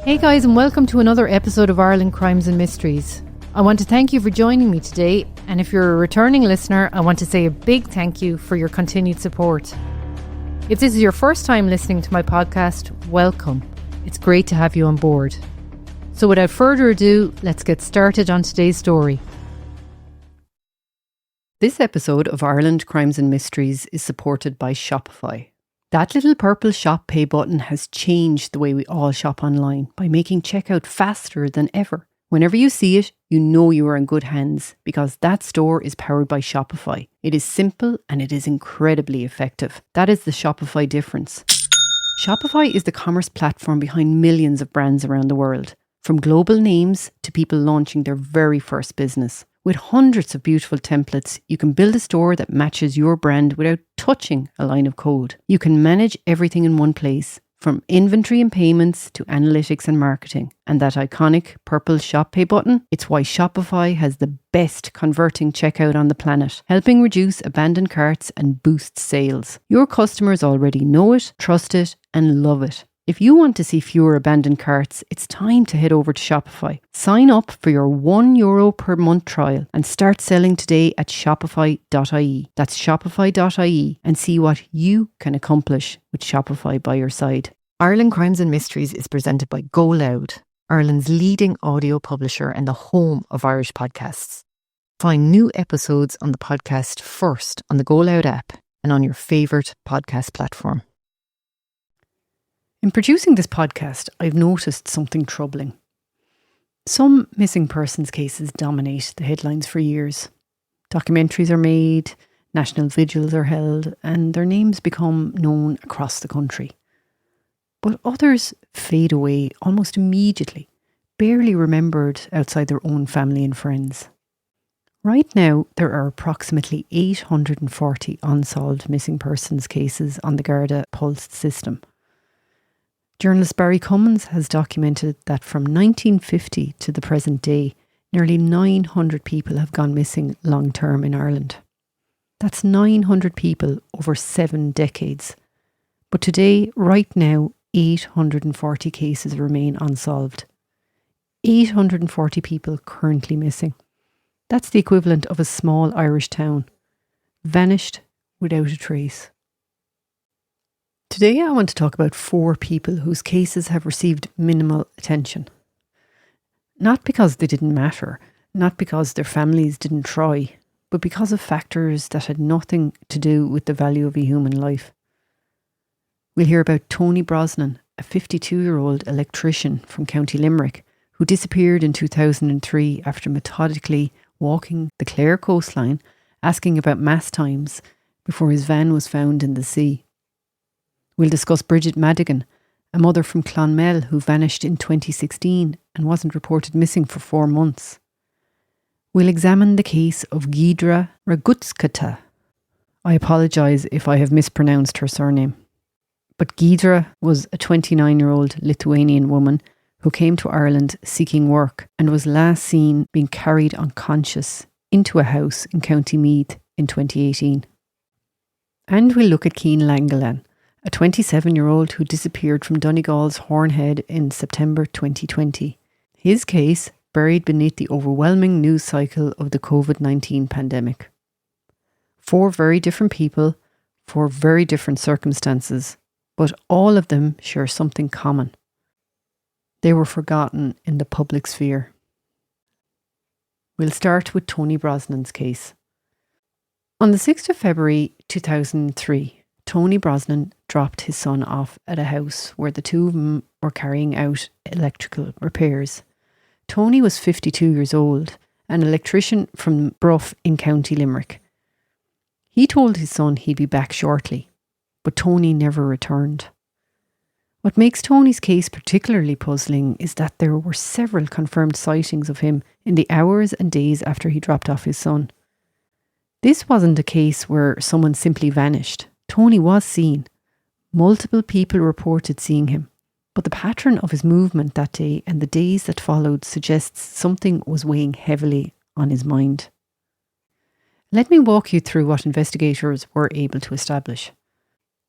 Hey guys, and welcome to another episode of Ireland Crimes and Mysteries. I want to thank you for joining me today, and if you're a returning listener, I want to say a big thank you for your continued support. If this is your first time listening to my podcast, welcome. It's great to have you on board. So without further ado, let's get started on today's story. This episode of Ireland Crimes and Mysteries is supported by Shopify. That little purple shop pay button has changed the way we all shop online by making checkout faster than ever. Whenever you see it, you know you are in good hands because that store is powered by Shopify. It is simple and it is incredibly effective. That is the Shopify difference. Shopify is the commerce platform behind millions of brands around the world, from global names to people launching their very first business. With hundreds of beautiful templates, you can build a store that matches your brand without touching a line of code. You can manage everything in one place, from inventory and payments to analytics and marketing. And that iconic purple shop pay button, it's why Shopify has the best converting checkout on the planet, helping reduce abandoned carts and boost sales. Your customers already know it, trust it, and love it. If you want to see fewer abandoned carts, it's time to head over to Shopify. Sign up for your €1 per month trial and start selling today at shopify.ie. That's shopify.ie and see what you can accomplish with Shopify by your side. Ireland Crimes and Mysteries is presented by Go Loud, Ireland's leading audio publisher and the home of Irish podcasts. Find new episodes on the podcast first on the Go Loud app and on your favourite podcast platform. In producing this podcast, I've noticed something troubling. Some missing persons cases dominate the headlines for years. Documentaries are made, national vigils are held, and their names become known across the country. But others fade away almost immediately, barely remembered outside their own family and friends. Right now, there are approximately 840 unsolved missing persons cases on the Garda Pulse system. Journalist Barry Cummins has documented that from 1950 to the present day, nearly 900 people have gone missing long term in Ireland. That's 900 people over 7 decades. But today, right now, 840 cases remain unsolved. 840 people currently missing. That's the equivalent of a small Irish town, vanished without a trace. Today I want to talk about 4 people whose cases have received minimal attention. Not because they didn't matter, not because their families didn't try, but because of factors that had nothing to do with the value of a human life. We'll hear about Tony Brosnan, a 52-year-old electrician from County Limerick, who disappeared in 2003 after methodically walking the Clare coastline, asking about mass times before his van was found in the sea. We'll discuss Bridget Madigan, a mother from Clonmel who vanished in 2016 and wasn't reported missing for 4 months. We'll examine the case of Gidra Ragutskata. I apologise if I have mispronounced her surname. But Gidra was a 29-year-old Lithuanian woman who came to Ireland seeking work and was last seen being carried unconscious into a house in County Meath in 2018. And we'll look at Cian Langelan, a 27-year-old who disappeared from Donegal's Hornhead in September 2020. His case buried beneath the overwhelming news cycle of the COVID-19 pandemic. 4 very different people, 4 very different circumstances, but all of them share something common. They were forgotten in the public sphere. We'll start with Tony Brosnan's case. On the 6th of February 2003, Tony Brosnan dropped his son off at a house where the two of them were carrying out electrical repairs. Tony was 52 years old, an electrician from Bruff in County Limerick. He told his son he'd be back shortly, but Tony never returned. What makes Tony's case particularly puzzling is that there were several confirmed sightings of him in the hours and days after he dropped off his son. This wasn't a case where someone simply vanished. Tony was seen. Multiple people reported seeing him, but the pattern of his movement that day and the days that followed suggests something was weighing heavily on his mind. Let me walk you through what investigators were able to establish.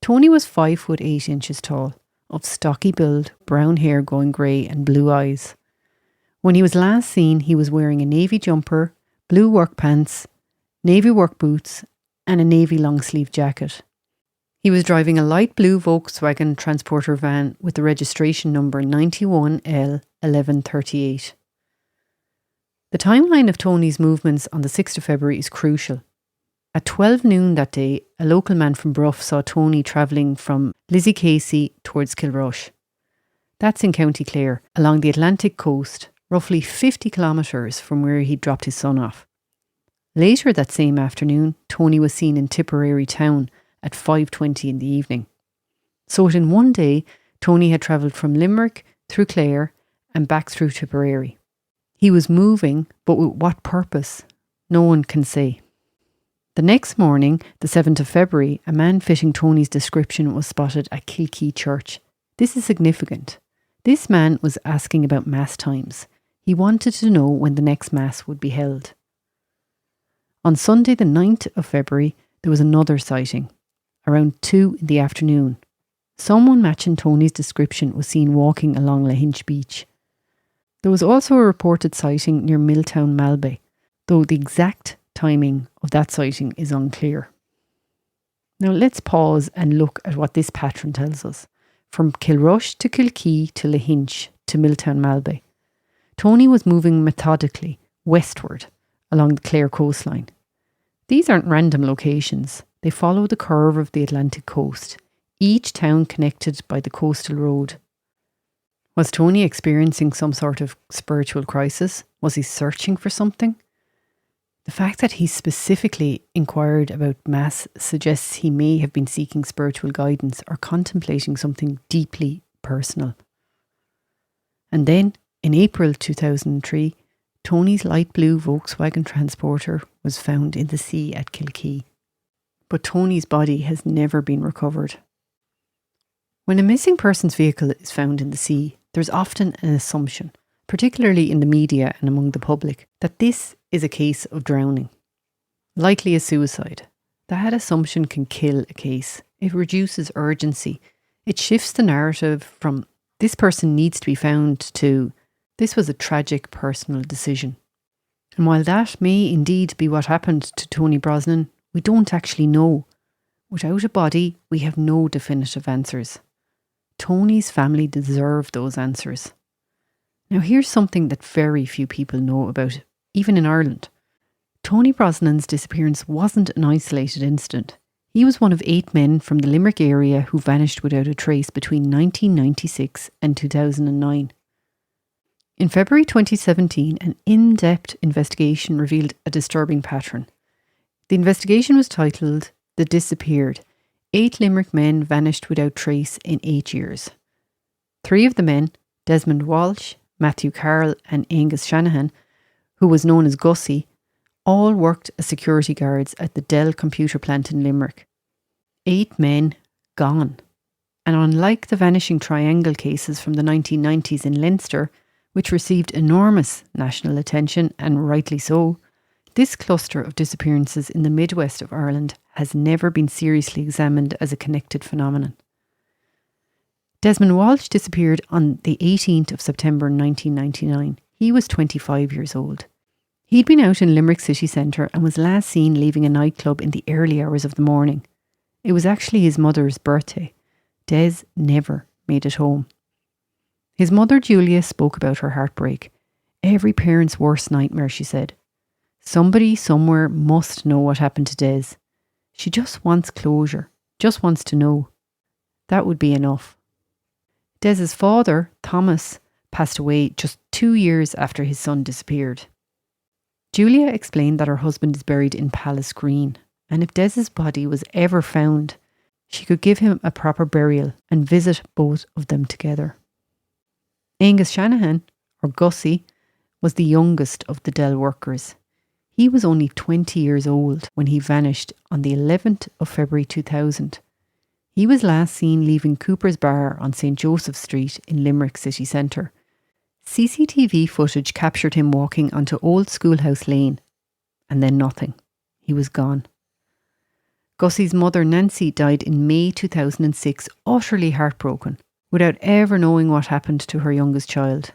Tony was 5'8" tall, of stocky build, brown hair going grey and blue eyes. When he was last seen, he was wearing a navy jumper, blue work pants, navy work boots and a navy long sleeve jacket. He was driving a light blue Volkswagen transporter van with the registration number 91L1138. The timeline of Tony's movements on the 6th of February is crucial. At 12 noon that day, a local man from Bruff saw Tony travelling from Lizzie Casey towards Kilrush. That's in County Clare, along the Atlantic coast, roughly 50 kilometres from where he'd dropped his son off. Later that same afternoon, Tony was seen in Tipperary town at 5:20 in the evening. So in one day, Tony had travelled from Limerick through Clare and back through Tipperary. He was moving, but with what purpose? No one can say. The next morning, the 7th of February, a man fitting Tony's description was spotted at Kilkee Church. This is significant. This man was asking about Mass times. He wanted to know when the next Mass would be held. On Sunday the 9th of February, there was another sighting. Around 2 in the afternoon, someone matching Tony's description was seen walking along Lahinch Beach. There was also a reported sighting near Milltown Malbay, though the exact timing of that sighting is unclear. Now let's pause and look at what this pattern tells us. From Kilrush to Kilkee to Lahinch to Milltown Malbay, Tony was moving methodically westward along the Clare coastline. These aren't random locations. They follow the curve of the Atlantic coast, each town connected by the coastal road. Was Tony experiencing some sort of spiritual crisis? Was he searching for something? The fact that he specifically inquired about Mass suggests he may have been seeking spiritual guidance or contemplating something deeply personal. And then, in April 2003, Tony's light blue Volkswagen transporter was found in the sea at Kilkee. But Tony's body has never been recovered. When a missing person's vehicle is found in the sea, there's often an assumption, particularly in the media and among the public, that this is a case of drowning. Likely a suicide. That assumption can kill a case. It reduces urgency. It shifts the narrative from this person needs to be found to this was a tragic personal decision. And while that may indeed be what happened to Tony Brosnan, we don't actually know. Without a body, we have no definitive answers. Tony's family deserve those answers. Now here's something that very few people know about, even in Ireland. Tony Brosnan's disappearance wasn't an isolated incident. He was one of 8 men from the Limerick area who vanished without a trace between 1996 and 2009. In February 2017, an in-depth investigation revealed a disturbing pattern. The investigation was titled The Disappeared. 8 Limerick men vanished without trace in 8 years. 3 of the men, Desmond Walsh, Matthew Carroll and Angus Shanahan, who was known as Gussie, all worked as security guards at the Dell computer plant in Limerick. 8 men gone. And unlike the vanishing triangle cases from the 1990s in Leinster, which received enormous national attention, and rightly so, this cluster of disappearances in the Midwest of Ireland has never been seriously examined as a connected phenomenon. Desmond Walsh disappeared on the 18th of September 1999. He was 25 years old. He'd been out in Limerick city centre and was last seen leaving a nightclub in the early hours of the morning. It was actually his mother's birthday. Des never made it home. His mother Julia spoke about her heartbreak. Every parent's worst nightmare, she said. Somebody somewhere must know what happened to Des. She just wants closure, just wants to know. That would be enough. Des's father, Thomas, passed away just 2 years after his son disappeared. Julia explained that her husband is buried in Palace Green, and if Des's body was ever found, she could give him a proper burial and visit both of them together. Angus Shanahan, or Gussie, was the youngest of the Dell workers. He was only 20 years old when he vanished on the 11th of February 2000. He was last seen leaving Cooper's Bar on St. Joseph Street in Limerick city centre. CCTV footage captured him walking onto Old Schoolhouse Lane. And then nothing. He was gone. Gussie's mother Nancy died in May 2006, utterly heartbroken. without ever knowing what happened to her youngest child.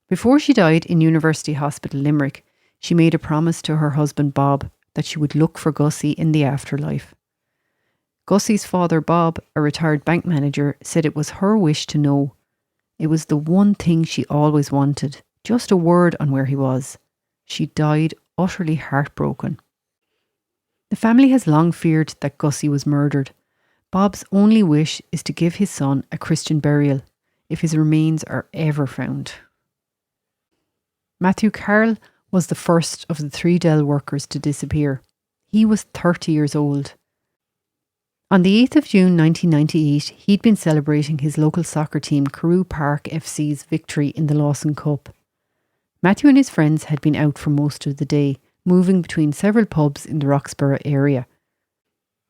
Before she died in University Hospital Limerick, she made a promise to her husband Bob that she would look for Gussie in the afterlife. Gussie's father Bob, a retired bank manager, said it was her wish to know. It was the one thing she always wanted, just a word on where he was. She died utterly heartbroken. The family has long feared that Gussie was murdered. Bob's only wish is to give his son a Christian burial, if his remains are ever found. Matthew Carroll was the first of the 3 Dell workers to disappear. He was 30 years old. On the 8th of June 1998, he'd been celebrating his local soccer team Carew Park FC's victory in the Lawson Cup. Matthew and his friends had been out for most of the day, moving between several pubs in the Roxborough area.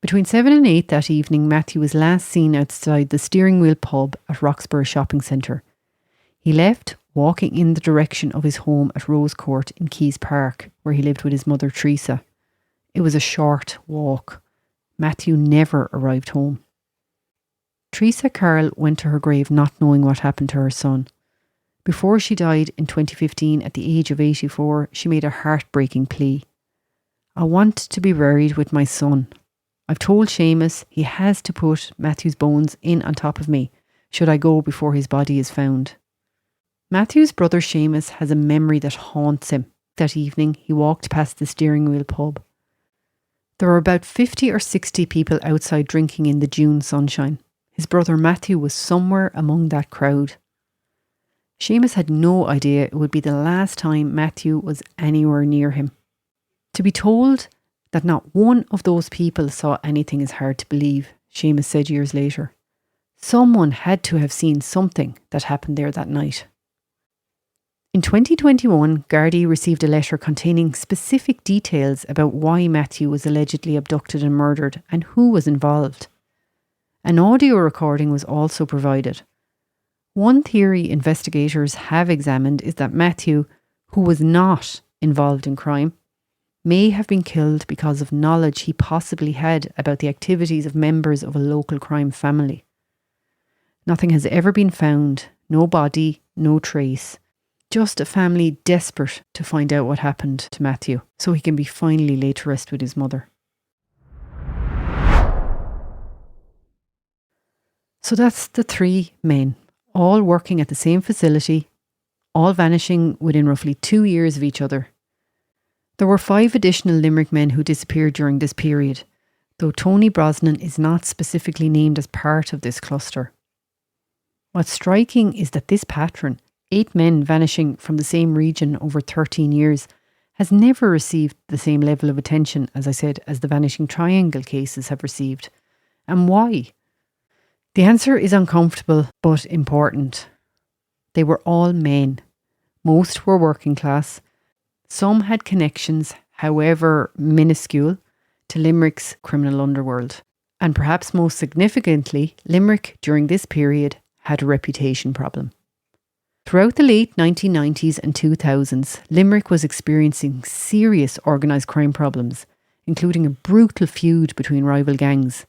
Between 7 and 8 that evening, Matthew was last seen outside the Steering Wheel pub at Roxborough Shopping Centre. He left, walking in the direction of his home at Rose Court in Keys Park, where he lived with his mother Teresa. It was a short walk. Matthew never arrived home. Teresa Carroll went to her grave not knowing what happened to her son. Before she died in 2015 at the age of 84, she made a heartbreaking plea. "I want to be buried with my son. I've told Seamus he has to put Matthew's bones in on top of me, should I go before his body is found." Matthew's brother Seamus has a memory that haunts him. That evening, he walked past the Steering Wheel pub. There were about 50 or 60 people outside drinking in the June sunshine. His brother Matthew was somewhere among that crowd. Seamus had no idea it would be the last time Matthew was anywhere near him. To be told that not one of those people saw anything is hard to believe, Seamus said years later. Someone had to have seen something that happened there that night. In 2021, Garda received a letter containing specific details about why Matthew was allegedly abducted and murdered and who was involved. An audio recording was also provided. One theory investigators have examined is that Matthew, who was not involved in crime, may have been killed because of knowledge he possibly had about the activities of members of a local crime family. Nothing has ever been found, no body, no trace. Just a family desperate to find out what happened to Matthew so he can be finally laid to rest with his mother. So that's the 3 men, all working at the same facility, all vanishing within roughly 2 years of each other. There were 5 additional Limerick men who disappeared during this period, though Tony Brosnan is not specifically named as part of this cluster. What's striking is that this pattern, 8 men vanishing from the same region over 13 years, has never received the same level of attention, as I said, as the Vanishing Triangle cases have received. And why? The answer is uncomfortable but important. They were all men. Most were working class. Some had connections, however minuscule, to Limerick's criminal underworld. And perhaps most significantly, Limerick during this period had a reputation problem. Throughout the late 1990s and 2000s, Limerick was experiencing serious organised crime problems, including a brutal feud between rival gangs.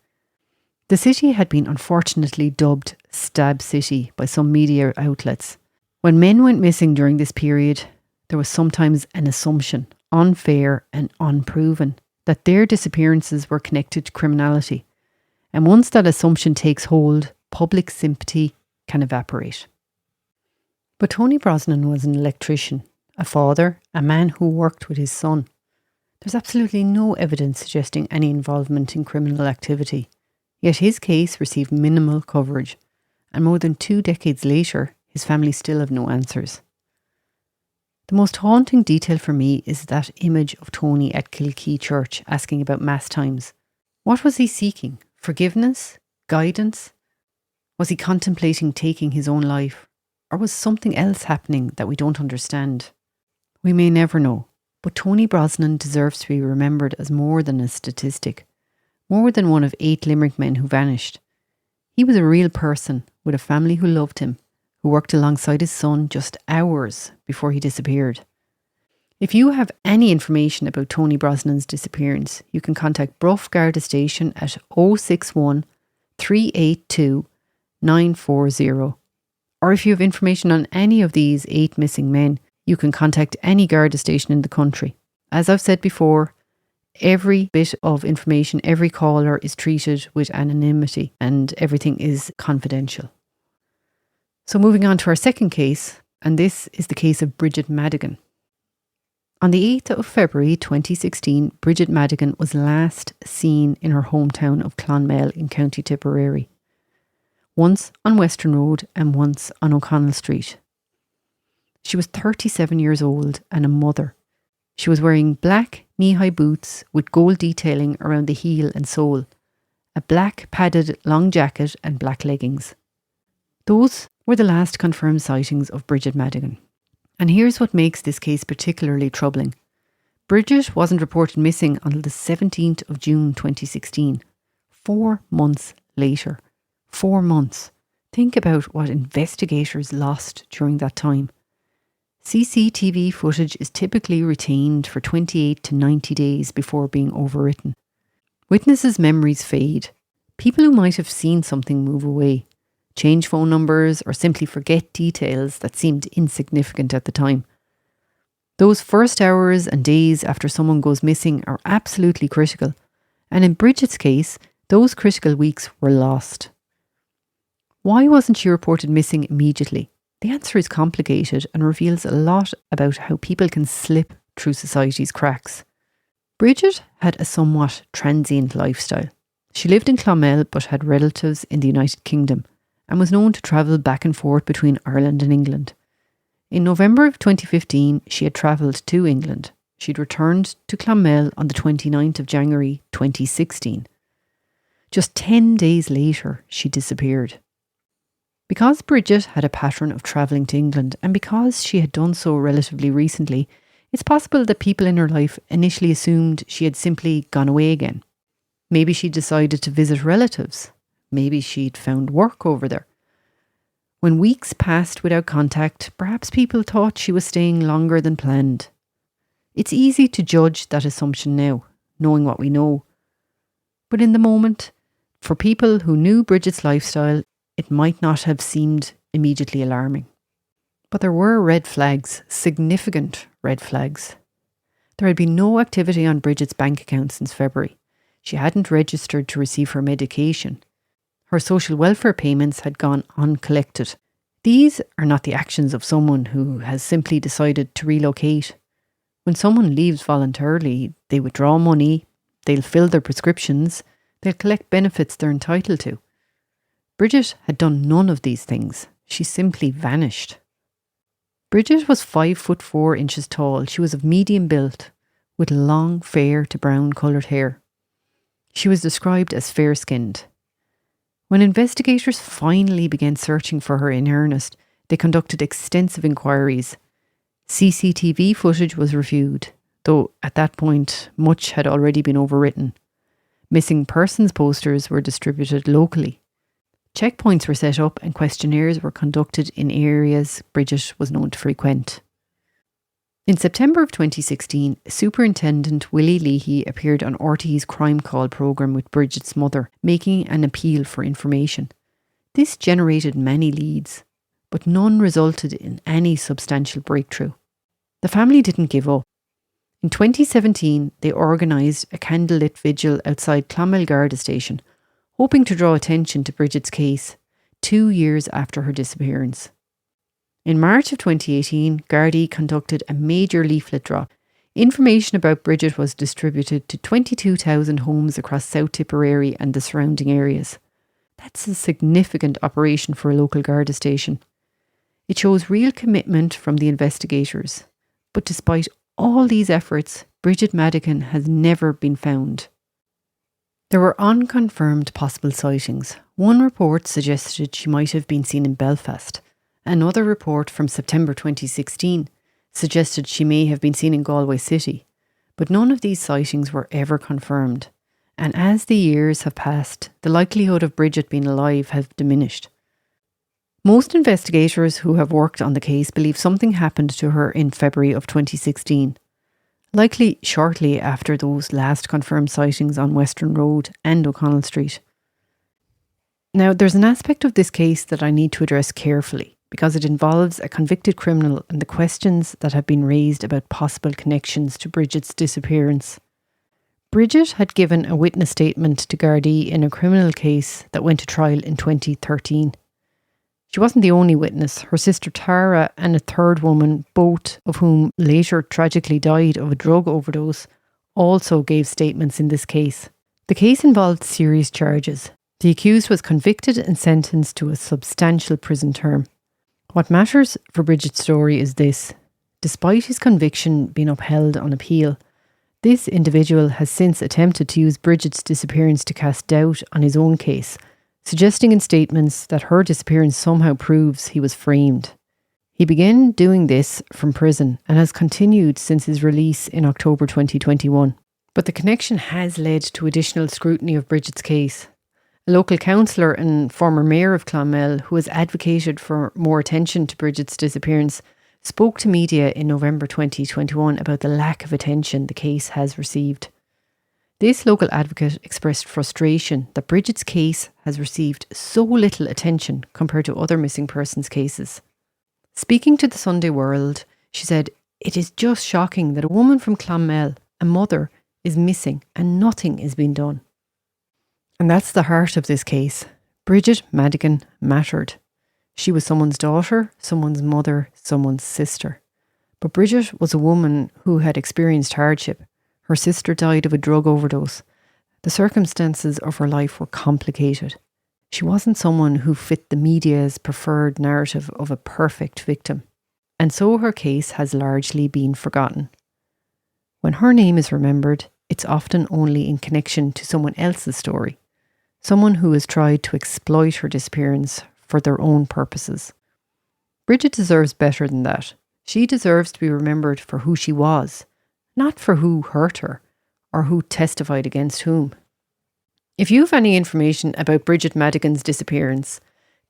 The city had been unfortunately dubbed Stab City by some media outlets. When men went missing during this period, there was sometimes an assumption, unfair and unproven, that their disappearances were connected to criminality. And once that assumption takes hold, public sympathy can evaporate. But Tony Brosnan was an electrician, a father, a man who worked with his son. There's absolutely no evidence suggesting any involvement in criminal activity. Yet his case received minimal coverage, and more than 2 decades later, his family still have no answers. The most haunting detail for me is that image of Tony at Kilkee Church asking about mass times. What was he seeking? Forgiveness? Guidance? Was he contemplating taking his own life? Or was something else happening that we don't understand? We may never know, but Tony Brosnan deserves to be remembered as more than a statistic, more than one of 8 Limerick men who vanished. He was a real person with a family who loved him, who worked alongside his son just hours before he disappeared. If you have any information about Tony Brosnan's disappearance, you can contact Bruff Garda Station at 061 382 940. Or if you have information on any of these 8 missing men, you can contact any Garda station in the country. As I've said before, every bit of information, every caller is treated with anonymity and everything is confidential. So moving on to our second case, and this is the case of Bridget Madigan. On the 8th of February 2016, Bridget Madigan was last seen in her hometown of Clonmel in County Tipperary. Once on Western Road and once on O'Connell Street. She was 37 years old and a mother. She was wearing black knee-high boots with gold detailing around the heel and sole, a black padded long jacket and black leggings. Those were the last confirmed sightings of Bridget Madigan. And here's what makes this case particularly troubling. Bridget wasn't reported missing until the 17th of June 2016, 4 months later. 4 months. Think about what investigators lost during that time. CCTV footage is typically retained for 28 to 90 days before being overwritten. Witnesses' memories fade. People who might have seen something move away, change phone numbers, or simply forget details that seemed insignificant at the time. Those first hours and days after someone goes missing are absolutely critical, and in Bridget's case, those critical weeks were lost. Why wasn't she reported missing immediately? The answer is complicated and reveals a lot about how people can slip through society's cracks. Bridget had a somewhat transient lifestyle. She lived in Clonmel but had relatives in the United Kingdom and was known to travel back and forth between Ireland and England. In November of 2015, she had travelled to England. She'd returned to Clonmel on the 29th of January 2016. Just 10 days later, she disappeared. Because Bridget had a pattern of travelling to England and because she had done so relatively recently, it's possible that people in her life initially assumed she had simply gone away again. Maybe she decided to visit relatives. Maybe she'd found work over there. When weeks passed without contact, perhaps people thought she was staying longer than planned. It's easy to judge that assumption now, knowing what we know. But in the moment, for people who knew Bridget's lifestyle, it might not have seemed immediately alarming. But there were red flags, significant red flags. There had been no activity on Bridget's bank account since February. She hadn't registered to receive her medication. Her social welfare payments had gone uncollected. These are not the actions of someone who has simply decided to relocate. When someone leaves voluntarily, they withdraw money, they'll fill their prescriptions, they'll collect benefits they're entitled to. Bridget had done none of these things. She simply vanished. Bridget was 5'4" tall. She was of medium build, with long, fair to brown coloured hair. She was described as fair-skinned. When investigators finally began searching for her in earnest, they conducted extensive inquiries. CCTV footage was reviewed, though at that point much had already been overwritten. Missing persons posters were distributed locally. Checkpoints were set up and questionnaires were conducted in areas Bridget was known to frequent. In September of 2016, Superintendent Willie Leahy appeared on RT's Crime Call programme with Bridget's mother, making an appeal for information. This generated many leads, but none resulted in any substantial breakthrough. The family didn't give up. In 2017, they organised a candlelit vigil outside Clonmel Garda station, hoping to draw attention to Bridget's case 2 years after her disappearance. In March of 2018, Gardaí conducted a major leaflet drop. Information about Bridget was distributed to 22,000 homes across South Tipperary and the surrounding areas. That's a significant operation for a local Garda station. It shows real commitment from the investigators. But despite all these efforts, Bridget Madigan has never been found. There were unconfirmed possible sightings. One report suggested she might have been seen in Belfast. Another report from September 2016 suggested she may have been seen in Galway City. But none of these sightings were ever confirmed. And as the years have passed, the likelihood of Bridget being alive has diminished. Most investigators who have worked on the case believe something happened to her in February of 2016. Likely shortly after those last confirmed sightings on Western Road and O'Connell Street. Now, there's an aspect of this case that I need to address carefully because it involves a convicted criminal and the questions that have been raised about possible connections to Bridget's disappearance. Bridget had given a witness statement to Garda in a criminal case that went to trial in 2013. She wasn't the only witness. Her sister Tara and a third woman, both of whom later tragically died of a drug overdose, also gave statements in this case. The case involved serious charges. The accused was convicted and sentenced to a substantial prison term. What matters for Bridget's story is this. Despite his conviction being upheld on appeal, this individual has since attempted to use Bridget's disappearance to cast doubt on his own case, suggesting in statements that her disappearance somehow proves he was framed. He began doing this from prison and has continued since his release in October 2021. But the connection has led to additional scrutiny of Bridget's case. A local councillor and former mayor of Clonmel, who has advocated for more attention to Bridget's disappearance, spoke to media in November 2021 about the lack of attention the case has received. This local advocate expressed frustration that Bridget's case has received so little attention compared to other missing persons cases. Speaking to the Sunday World, she said, "It is just shocking that a woman from Clonmel, a mother, is missing and nothing is being done." And that's the heart of this case. Bridget Madigan mattered. She was someone's daughter, someone's mother, someone's sister. But Bridget was a woman who had experienced hardship. Her sister died of a drug overdose. The circumstances of her life were complicated. She wasn't someone who fit the media's preferred narrative of a perfect victim. And so her case has largely been forgotten. When her name is remembered, it's often only in connection to someone else's story. Someone who has tried to exploit her disappearance for their own purposes. Bridget deserves better than that. She deserves to be remembered for who she was, not for who hurt her or who testified against whom. If you have any information about Bridget Madigan's disappearance,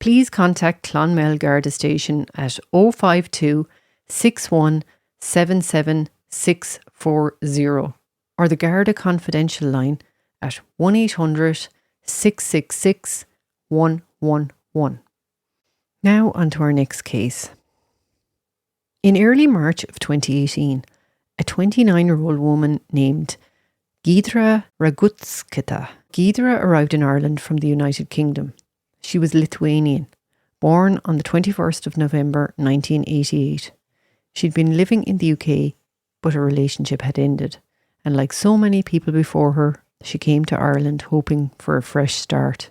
please contact Clonmel Garda Station at 052 61 77 640 or the Garda Confidential line at 1800 666 111. Now on to our next case. In early March of 2018, a 29-year-old woman named Gidra Ragutskita. Gidra arrived in Ireland from the United Kingdom. She was Lithuanian, born on the 21st of November 1988. She'd been living in the UK, but her relationship had ended, and like so many people before her, she came to Ireland hoping for a fresh start.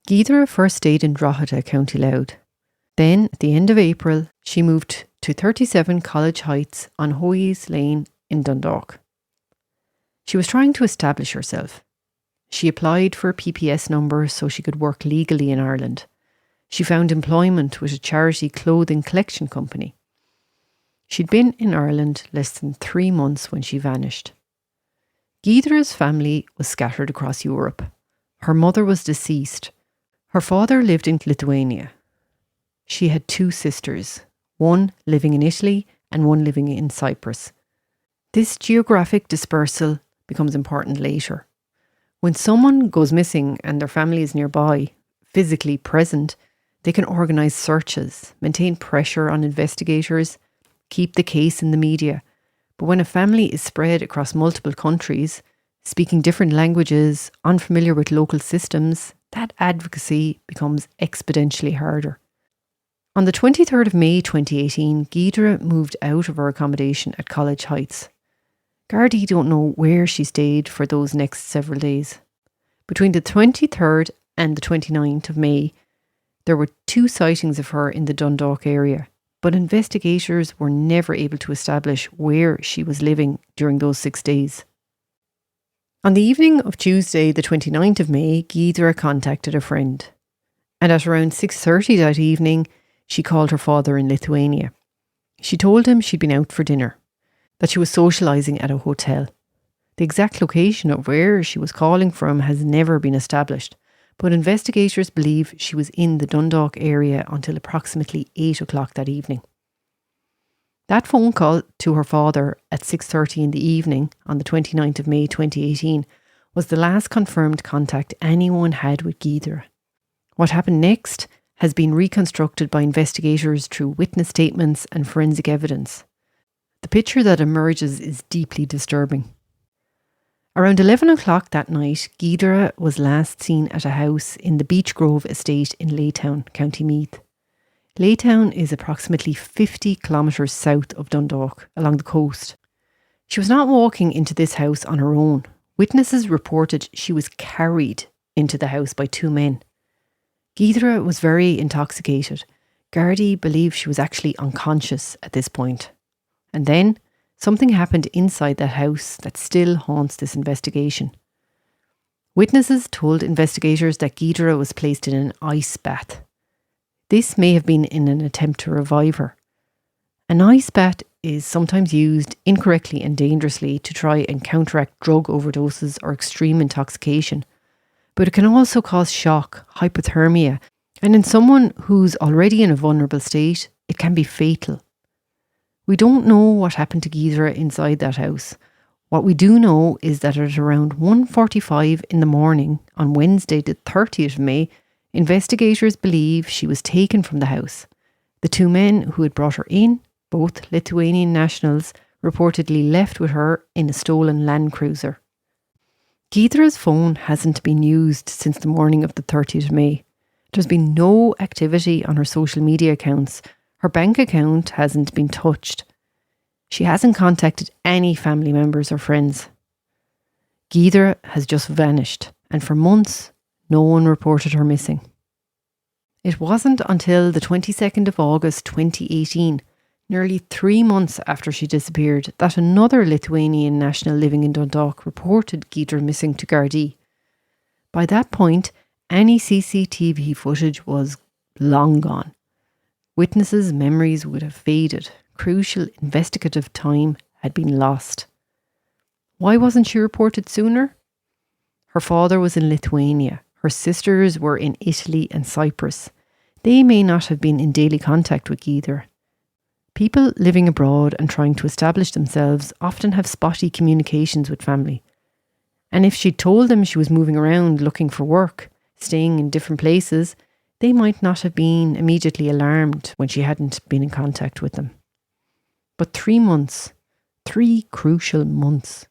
Gidra first stayed in Drogheda, County Louth. Then, at the end of April, she moved to 37 College Heights on Hoyes Lane in Dundalk. She was trying to establish herself. She applied for a PPS number so she could work legally in Ireland. She found employment with a charity clothing collection company. She'd been in Ireland less than 3 months when she vanished. Gidra's family was scattered across Europe. Her mother was deceased. Her father lived in Lithuania. She had 2 sisters, one living in Italy and one living in Cyprus. This geographic dispersal becomes important later. When someone goes missing and their family is nearby, physically present, they can organise searches, maintain pressure on investigators, keep the case in the media. But when a family is spread across multiple countries, speaking different languages, unfamiliar with local systems, that advocacy becomes exponentially harder. On the 23rd of May 2018, Gidra moved out of her accommodation at College Heights. Gardaí don't know where she stayed for those next several days. Between the 23rd and the 29th of May, there were 2 sightings of her in the Dundalk area, but investigators were never able to establish where she was living during those 6 days. On the evening of Tuesday, the 29th of May, Gidra contacted a friend. And at around 6:30 that evening, she called her father in Lithuania. She told him she'd been out for dinner, that she was socialising at a hotel. The exact location of where she was calling from has never been established, but investigators believe she was in the Dundalk area until approximately 8 o'clock that evening. That phone call to her father at 6:30 in the evening on the 29th of May 2018 was the last confirmed contact anyone had with Gaoithre. What happened next has been reconstructed by investigators through witness statements and forensic evidence. The picture that emerges is deeply disturbing. Around 11 o'clock that night, Gaoithre was last seen at a house in the Beech Grove estate in Laytown, County Meath. Laytown is approximately 50 kilometres south of Dundalk, along the coast. She was not walking into this house on her own. Witnesses reported she was carried into the house by two men. Gaoithre was very intoxicated. Garda believed she was actually unconscious at this point. And then something happened inside that house that still haunts this investigation. Witnesses told investigators that Gaoithre was placed in an ice bath. This may have been in an attempt to revive her. An ice bath is sometimes used incorrectly and dangerously to try and counteract drug overdoses or extreme intoxication. But it can also cause shock, hypothermia, and in someone who's already in a vulnerable state, it can be fatal. We don't know what happened to Gaoithre inside that house. What we do know is that at around 1:45 in the morning on Wednesday the 30th of May, investigators believe she was taken from the house. The two men who had brought her in, both Lithuanian nationals, reportedly left with her in a stolen Land Cruiser. Gaoithre's phone hasn't been used since the morning of the 30th of May. There's been no activity on her social media accounts. Her bank account hasn't been touched. She hasn't contacted any family members or friends. Gaoithre has just vanished, and for months, no one reported her missing. It wasn't until the 22nd of August 2018, nearly 3 months after she disappeared, that another Lithuanian national living in Dundalk reported Gaoithre missing to Garda. By that point, any CCTV footage was long gone. Witnesses' memories would have faded. Crucial investigative time had been lost. Why wasn't she reported sooner? Her father was in Lithuania. Her sisters were in Italy and Cyprus. They may not have been in daily contact with Gaoithre. People living abroad and trying to establish themselves often have spotty communications with family. And if she'd told them she was moving around looking for work, staying in different places, they might not have been immediately alarmed when she hadn't been in contact with them. But 3 months, 3 crucial months.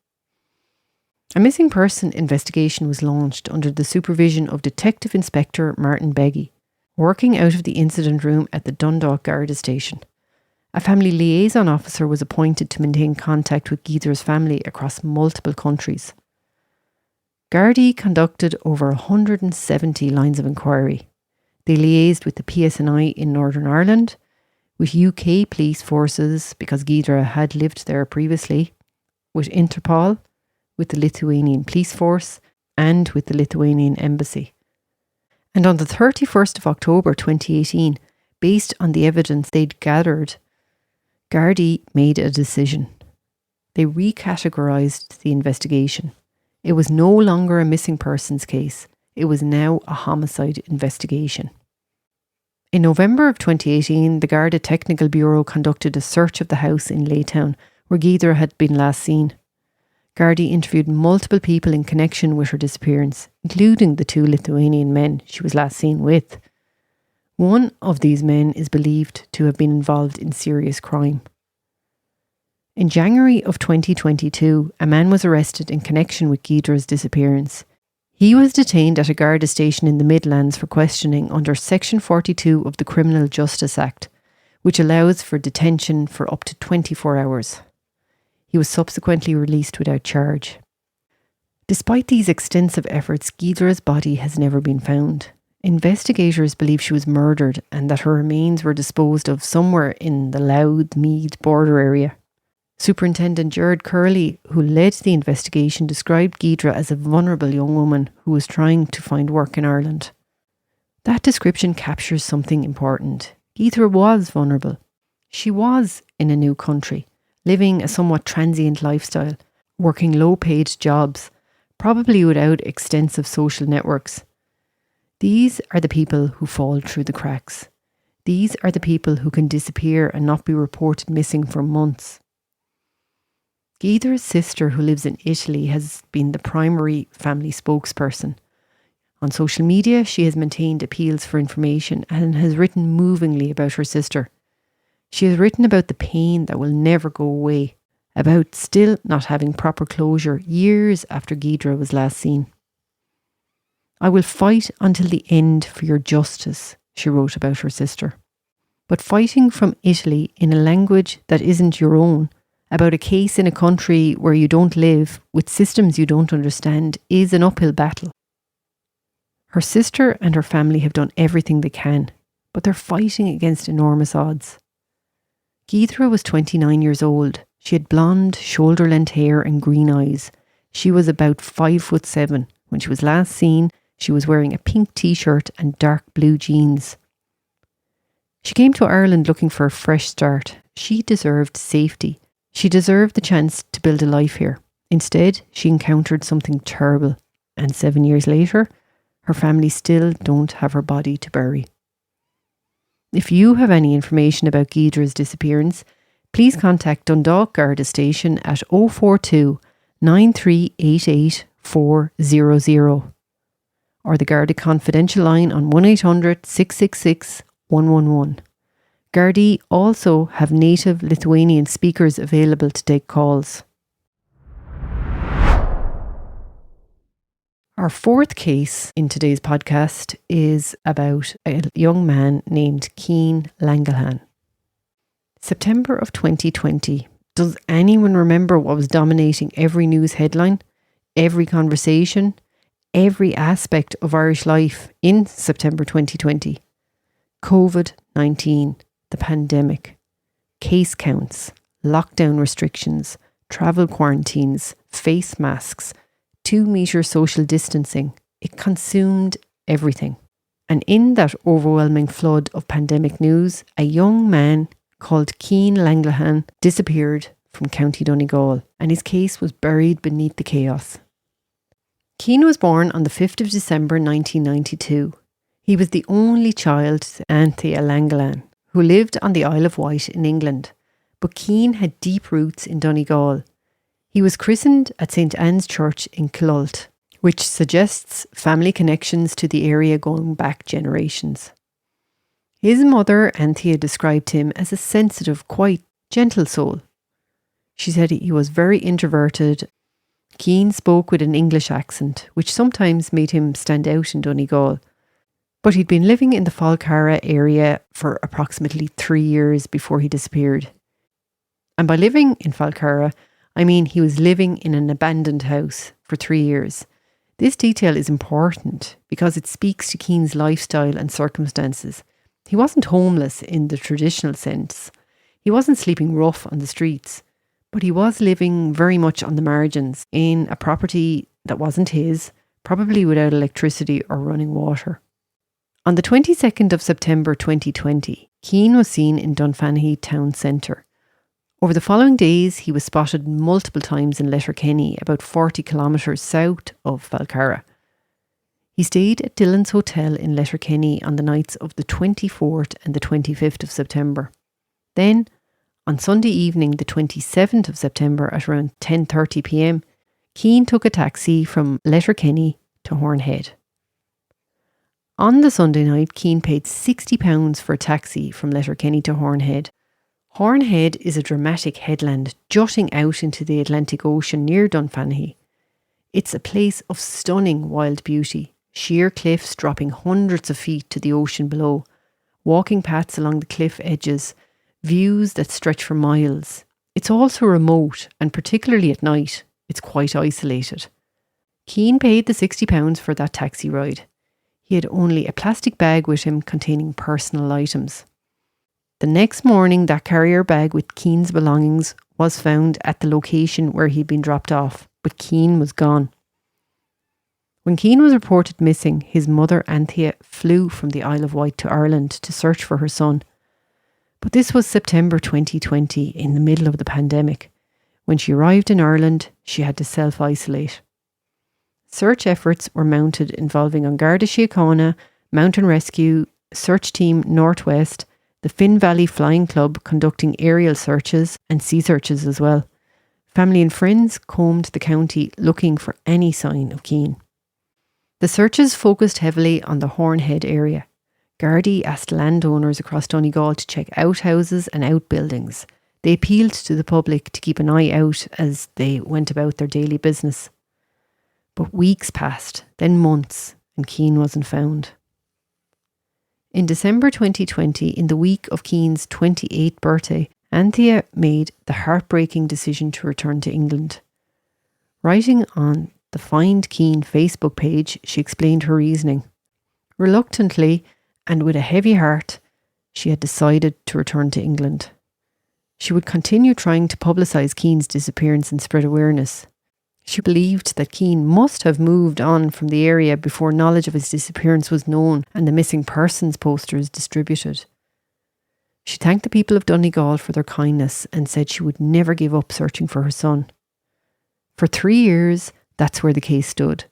A missing person investigation was launched under the supervision of Detective Inspector Martin Beggy, working out of the incident room at the Dundalk Garda station. A family liaison officer was appointed to maintain contact with Gaoithre's family across multiple countries. Garda conducted over 170 lines of inquiry. They liaised with the PSNI in Northern Ireland, with UK police forces because Gaoithre had lived there previously, with Interpol, with the Lithuanian police force, and with the Lithuanian embassy. And on the 31st of October 2018, based on the evidence they'd gathered, Garda made a decision. They recategorised the investigation. It was no longer a missing persons case. It was now a homicide investigation. In November of 2018, the Garda Technical Bureau conducted a search of the house in Laytown, where Gaoithre had been last seen. Garda interviewed multiple people in connection with her disappearance, including the 2 Lithuanian men she was last seen with. One of these men is believed to have been involved in serious crime. In January of 2022, a man was arrested in connection with Gaoithre's disappearance. He was detained at a Garda station in the Midlands for questioning under Section 42 of the Criminal Justice Act, which allows for detention for up to 24 hours. He was subsequently released without charge. Despite these extensive efforts, Gaoithre's body has never been found. Investigators believe she was murdered and that her remains were disposed of somewhere in the Louth-Meath border area. Superintendent Gerard Curley, who led the investigation, described Gaoithre as a vulnerable young woman who was trying to find work in Ireland. That description captures something important. Gaoithre was vulnerable. She was in a new country, living a somewhat transient lifestyle, working low-paid jobs, probably without extensive social networks. These are the people who fall through the cracks. These are the people who can disappear and not be reported missing for months. Guidra's sister, who lives in Italy, has been the primary family spokesperson. On social media, she has maintained appeals for information and has written movingly about her sister. She has written about the pain that will never go away, about still not having proper closure years after Guidra was last seen. "I will fight until the end for your justice," she wrote about her sister. But fighting from Italy in a language that isn't your own, about a case in a country where you don't live, with systems you don't understand, is an uphill battle. Her sister and her family have done everything they can, but they're fighting against enormous odds. Guidra was 29 years old. She had blonde, shoulder-length hair and green eyes. She was about 5'7". When she was last seen, she was wearing a pink t-shirt and dark blue jeans. She came to Ireland looking for a fresh start. She deserved safety. She deserved the chance to build a life here. Instead, she encountered something terrible, and 7 years later, her family still don't have her body to bury. If you have any information about Guidra's disappearance, please contact Dundalk Garda Station at 042 9388 400 or the Garda confidential line on 1800 666 111. Gardaí also have native Lithuanian speakers available to take calls. Our fourth case in today's podcast is about a young man named Cian Langlaghan. September of 2020. Does anyone remember what was dominating every news headline, every conversation, every aspect of Irish life in September 2020? COVID-19, the pandemic, case counts, lockdown restrictions, travel quarantines, face masks, 2-metre social distancing. It consumed everything. And in that overwhelming flood of pandemic news, a young man called Cian Langlaghan disappeared from County Donegal, and his case was buried beneath the chaos. Cian was born on the 5th of December 1992. He was the only child to Anthea Langlaghan, who lived on the Isle of Wight in England, but Cian had deep roots in Donegal. He was christened at St Anne's Church in Killult, which suggests family connections to the area going back generations. His mother, Anthea, described him as a sensitive, quite gentle soul. She said he was very introverted. Cian spoke with an English accent, which sometimes made him stand out in Donegal. But he'd been living in the Falcara area for approximately 3 years before he disappeared. And by living in Falcara, I mean he was living in an abandoned house for 3 years. This detail is important because it speaks to Cian's lifestyle and circumstances. He wasn't homeless in the traditional sense. He wasn't sleeping rough on the streets, but he was living very much on the margins in a property that wasn't his, probably without electricity or running water. On the 22nd of September 2020, Cian was seen in Dunfanaghy town centre. Over the following days, he was spotted multiple times in Letterkenny, about 40 kilometres south of Falcara. He stayed at Dillon's Hotel in Letterkenny on the nights of the 24th and the 25th of September. Then, on Sunday evening, the 27th of September at around 10:30 p.m, Cian took a taxi from Letterkenny to Hornhead. On the Sunday night, Cian paid £60 for a taxi from Letterkenny to Hornhead. Hornhead is a dramatic headland jutting out into the Atlantic Ocean near Dunfanaghy. It's a place of stunning wild beauty, sheer cliffs dropping hundreds of feet to the ocean below, walking paths along the cliff edges, views that stretch for miles. It's also remote, and particularly at night, it's quite isolated. Cian paid the £60 for that taxi ride. He had only a plastic bag with him containing personal items. The next morning, that carrier bag with Cian's belongings was found at the location where he'd been dropped off, but Cian was gone. When Cian was reported missing, his mother Anthea flew from the Isle of Wight to Ireland to search for her son. But this was September 2020, in the middle of the pandemic. When she arrived in Ireland, she had to self-isolate. Search efforts were mounted involving An Garda Síochána, Mountain Rescue, Search Team Northwest, the Finn Valley Flying Club conducting aerial searches and sea searches as well. Family and friends combed the county looking for any sign of Keane. The searches focused heavily on the Hornhead area. Garda asked landowners across Donegal to check outhouses and outbuildings. They appealed to the public to keep an eye out as they went about their daily business. But weeks passed, then months, and Keane wasn't found. In December 2020, in the week of Keane's 28th birthday, Anthea made the heartbreaking decision to return to England. Writing on the Find Keane Facebook page, she explained her reasoning. Reluctantly and with a heavy heart, she had decided to return to England. She would continue trying to publicise Keane's disappearance and spread awareness. She believed that Keane must have moved on from the area before knowledge of his disappearance was known and the missing persons posters distributed. She thanked the people of Donegal for their kindness and said she would never give up searching for her son. For 3 years, that's where the case stood.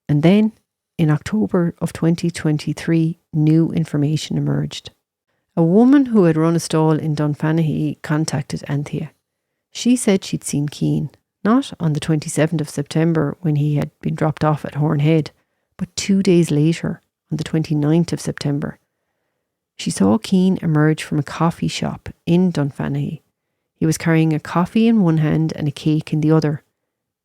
And then, in October of 2023, new information emerged. A woman who had run a stall in Dunfanaghy contacted Anthea. She said she'd seen Keane, not on the 27th of September when he had been dropped off at Hornhead, but 2 days later, on the 29th of September. She saw Keane emerge from a coffee shop in Dunfanaghy. He was carrying a coffee in one hand and a cake in the other,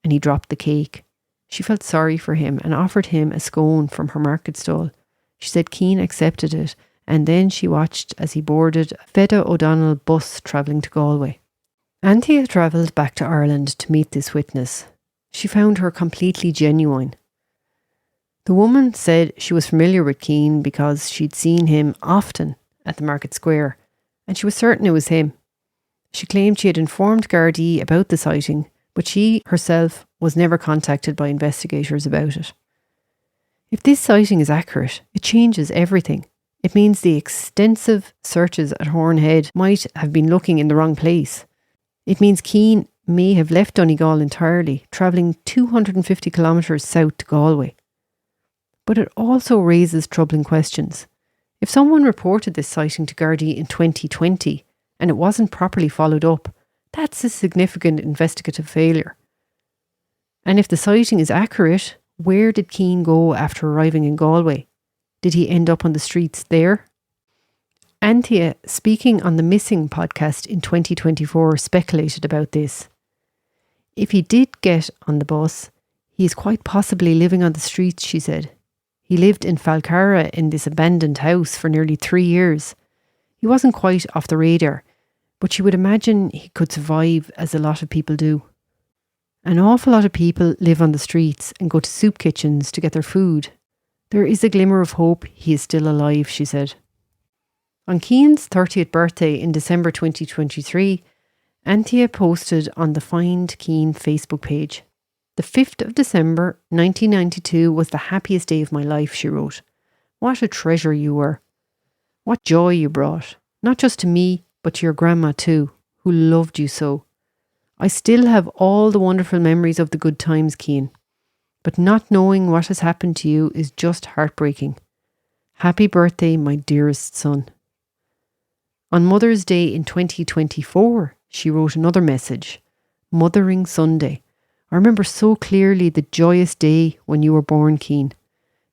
and he dropped the cake. She felt sorry for him and offered him a scone from her market stall. She said Keane accepted it, and then she watched as he boarded a Feda O'Donnell bus travelling to Galway. Anthea travelled back to Ireland to meet this witness. She found her completely genuine. The woman said she was familiar with Keane because she'd seen him often at the Market Square, and she was certain it was him. She claimed she had informed Gardaí about the sighting, but she herself was never contacted by investigators about it. If this sighting is accurate, it changes everything. It means the extensive searches at Hornhead might have been looking in the wrong place. It means Keane may have left Donegal entirely, travelling 250 kilometres south to Galway. But it also raises troubling questions. If someone reported this sighting to Gardaí in 2020 and it wasn't properly followed up, that's a significant investigative failure. And if the sighting is accurate, where did Keane go after arriving in Galway? Did he end up on the streets there? Anthea, speaking on the Missing podcast in 2024, speculated about this. If he did get on the bus, he is quite possibly living on the streets, she said. He lived in Falcara in this abandoned house for nearly 3 years. He wasn't quite off the radar, but she would imagine he could survive as a lot of people do. An awful lot of people live on the streets and go to soup kitchens to get their food. There is a glimmer of hope he is still alive, she said. On Keane's 30th birthday in December 2023, Anthea posted on the Find Keane Facebook page. The 5th of December 1992 was the happiest day of my life, she wrote. What a treasure you were. What joy you brought, not just to me, but to your grandma too, who loved you so. I still have all the wonderful memories of the good times, Keane. But not knowing what has happened to you is just heartbreaking. Happy birthday, my dearest son. On Mother's Day in 2024, she wrote another message. Mothering Sunday. I remember so clearly the joyous day when you were born, Keane.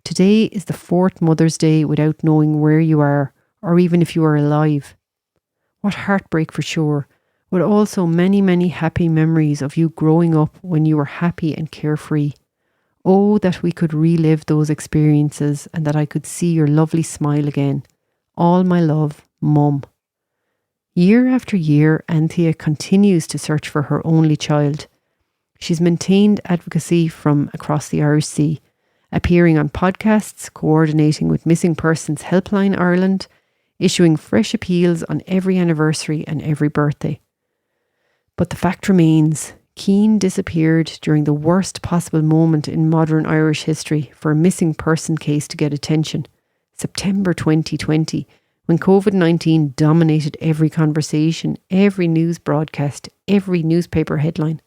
Today is the 4th Mother's Day without knowing where you are, or even if you are alive. What heartbreak for sure, but also many, many happy memories of you growing up when you were happy and carefree. Oh, that we could relive those experiences and that I could see your lovely smile again. All my love, Mum. Year after year, Anthea continues to search for her only child. She's maintained advocacy from across the Irish Sea, appearing on podcasts, coordinating with Missing Persons Helpline Ireland, issuing fresh appeals on every anniversary and every birthday. But the fact remains, Keane disappeared during the worst possible moment in modern Irish history for a missing person case to get attention, September 2020, when COVID-19 dominated every conversation, every news broadcast, every newspaper headline.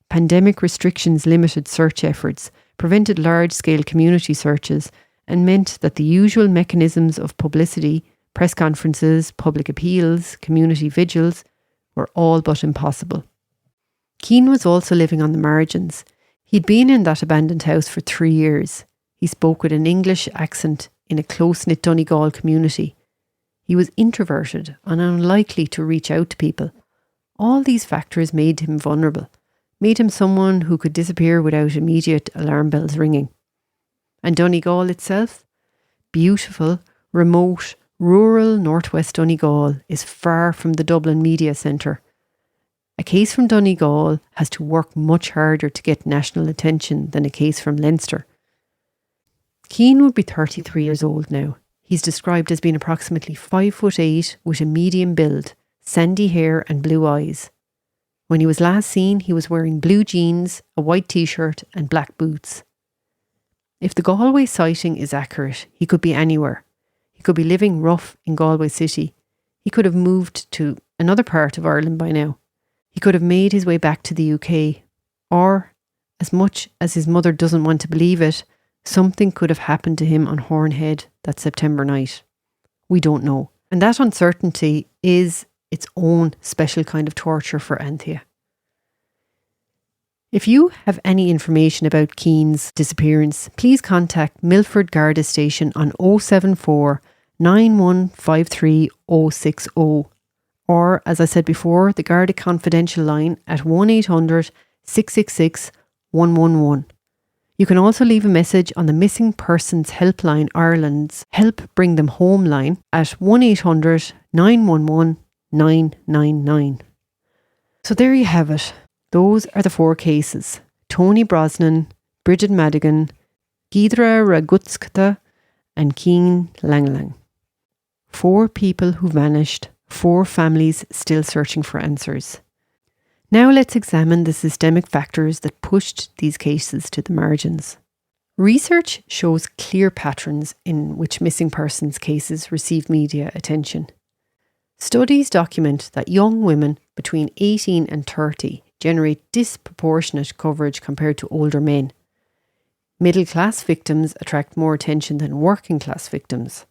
Pandemic restrictions limited search efforts, prevented large-scale community searches, and meant that the usual mechanisms of publicity, press conferences, public appeals, community vigils, were all but impossible. Keane was also living on the margins. He'd been in that abandoned house for 3 years. He spoke with an English accent in a close-knit Donegal community. He was introverted and unlikely to reach out to people. All these factors made him vulnerable, made him someone who could disappear without immediate alarm bells ringing. And Donegal itself? Beautiful, remote, rural northwest Donegal is far from the Dublin media centre. A case from Donegal has to work much harder to get national attention than a case from Leinster. Keane would be 33 years old now. He's described as being approximately 5'8" with a medium build, sandy hair and blue eyes. When he was last seen, he was wearing blue jeans, a white t-shirt and black boots. If the Galway sighting is accurate, he could be anywhere. He could be living rough in Galway city. He could have moved to another part of Ireland by now. He could have made his way back to the UK. Or, as much as his mother doesn't want to believe it, something could have happened to him on Hornhead that September night. We don't know. And that uncertainty is its own special kind of torture for Anthea. If you have any information about Keane's disappearance, please contact Milford Garda Station on 074 9153 060, or, as I said before, the Garda Confidential line at 1800 666 111. You can also leave a message on the Missing Persons Helpline Ireland's Help Bring Them Home line at 1800 911 999. So there you have it. Those are the 4 cases: Tony Brosnan, Bridget Madigan, Gidra Ragutskata and Keane Langlang. 4 people who vanished, 4 families still searching for answers. Now let's examine the systemic factors that pushed these cases to the margins. Research shows clear patterns in which missing persons cases receive media attention. Studies document that young women between 18 and 30 generate disproportionate coverage compared to older men. Middle-class victims attract more attention than working-class victims.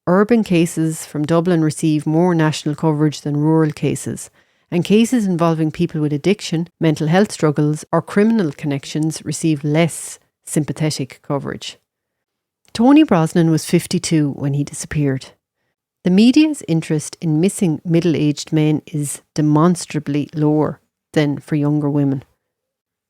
Urban cases from Dublin receive more national coverage than rural cases, and cases involving people with addiction, mental health struggles or criminal connections receive less sympathetic coverage. Tony Brosnan was 52 when he disappeared. The media's interest in missing middle-aged men is demonstrably lower than for younger women.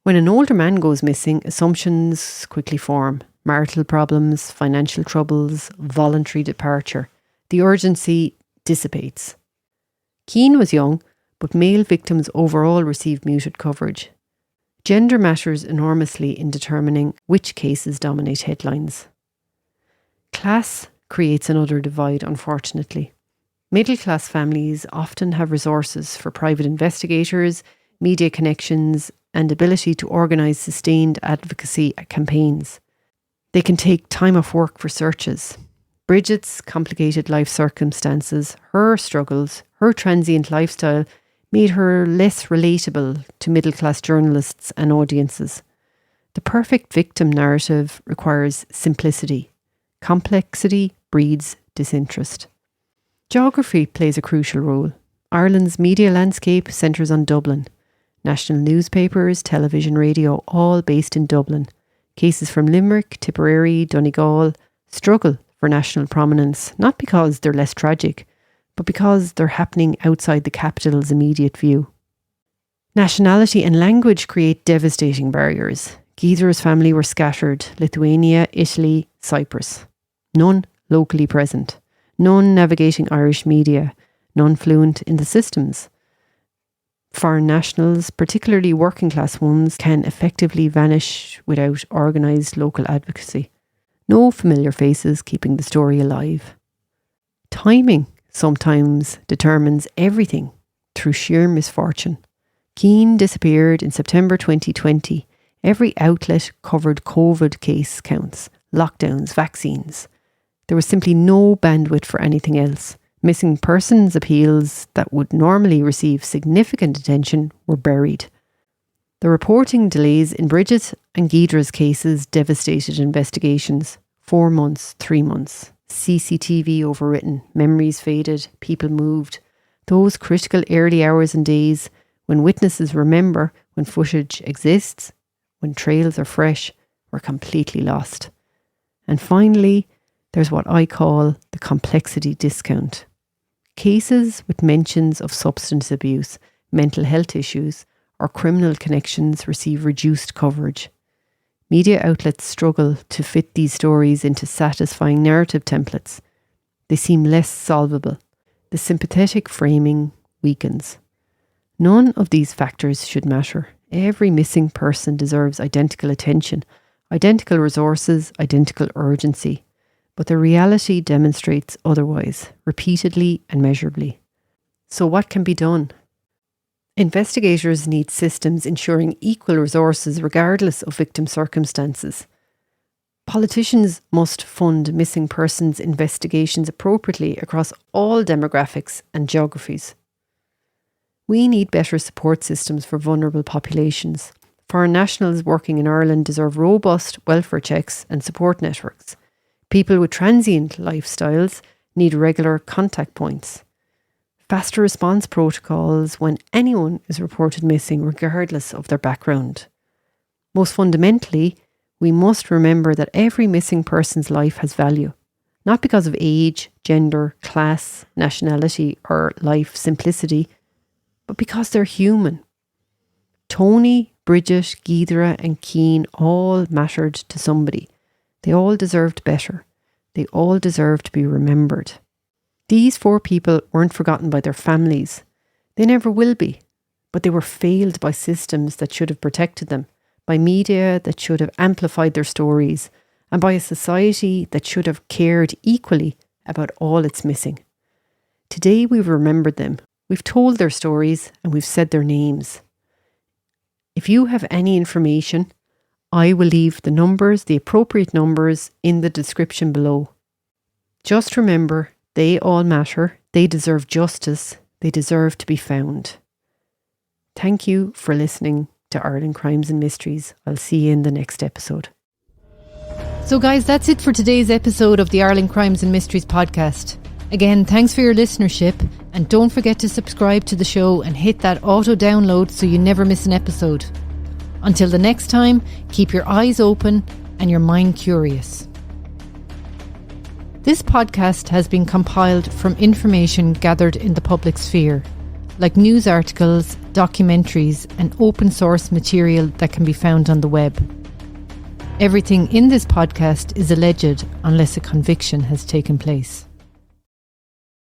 When an older man goes missing, assumptions quickly form. Marital problems, financial troubles, voluntary departure. The urgency dissipates. Keane was young, but male victims overall received muted coverage. Gender matters enormously in determining which cases dominate headlines. Class creates another divide, unfortunately. Middle-class families often have resources for private investigators, media connections, and ability to organise sustained advocacy campaigns. They can take time off work for searches. Bridget's complicated life circumstances, her struggles, her transient lifestyle made her less relatable to middle-class journalists and audiences. The perfect victim narrative requires simplicity. Complexity breeds disinterest. Geography plays a crucial role. Ireland's media landscape centres on Dublin. National newspapers, television, radio, all based in Dublin. Cases from Limerick, Tipperary, Donegal struggle for national prominence, not because they're less tragic, but because they're happening outside the capital's immediate view. Nationality and language create devastating barriers. Gidra's family were scattered: Lithuania, Italy, Cyprus. None locally present. None navigating Irish media. None fluent in the systems. Foreign nationals, particularly working class ones, can effectively vanish without organised local advocacy. No familiar faces keeping the story alive. Timing sometimes determines everything through sheer misfortune. Keane disappeared in September 2020. Every outlet covered COVID case counts, lockdowns, vaccines. There was simply no bandwidth for anything else. Missing persons appeals that would normally receive significant attention were buried. The reporting delays in Bridget and Gidra's cases devastated investigations. 4 months, 3 months. CCTV overwritten, memories faded, people moved. Those critical early hours and days when witnesses remember, when footage exists, when trails are fresh, we're completely lost. And finally, there's what I call the complexity discount. Cases with mentions of substance abuse, mental health issues, or criminal connections receive reduced coverage. Media outlets struggle to fit these stories into satisfying narrative templates. They seem less solvable. The sympathetic framing weakens. None of these factors should matter. Every missing person deserves identical attention, identical resources, identical urgency. But the reality demonstrates otherwise, repeatedly and measurably. So what can be done? Investigators need systems ensuring equal resources regardless of victim circumstances. Politicians must fund missing persons investigations appropriately across all demographics and geographies. We need better support systems for vulnerable populations. Foreign nationals working in Ireland deserve robust welfare checks and support networks. People with transient lifestyles need regular contact points. Faster response protocols when anyone is reported missing regardless of their background. Most fundamentally, we must remember that every missing person's life has value, not because of age, gender, class, nationality or life simplicity, but because they're human. Tony, Bridget, Gidra and Keane all mattered to somebody. They all deserved better. They all deserved to be remembered. These 4 people weren't forgotten by their families. They never will be. But they were failed by systems that should have protected them, by media that should have amplified their stories, and by a society that should have cared equally about all its missing. Today we've remembered them. We've told their stories and we've said their names. If you have any information, I will leave the appropriate numbers in the description below. Just remember, they all matter. They deserve justice. They deserve to be found. Thank you for listening to Ireland Crimes and Mysteries. I'll see you in the next episode. So guys, that's it for today's episode of the Ireland Crimes and Mysteries podcast. Again, thanks for your listenership, and don't forget to subscribe to the show and hit that auto download so you never miss an episode. Until the next time, keep your eyes open and your mind curious. This podcast has been compiled from information gathered in the public sphere, like news articles, documentaries, and open source material that can be found on the web. Everything in this podcast is alleged unless a conviction has taken place.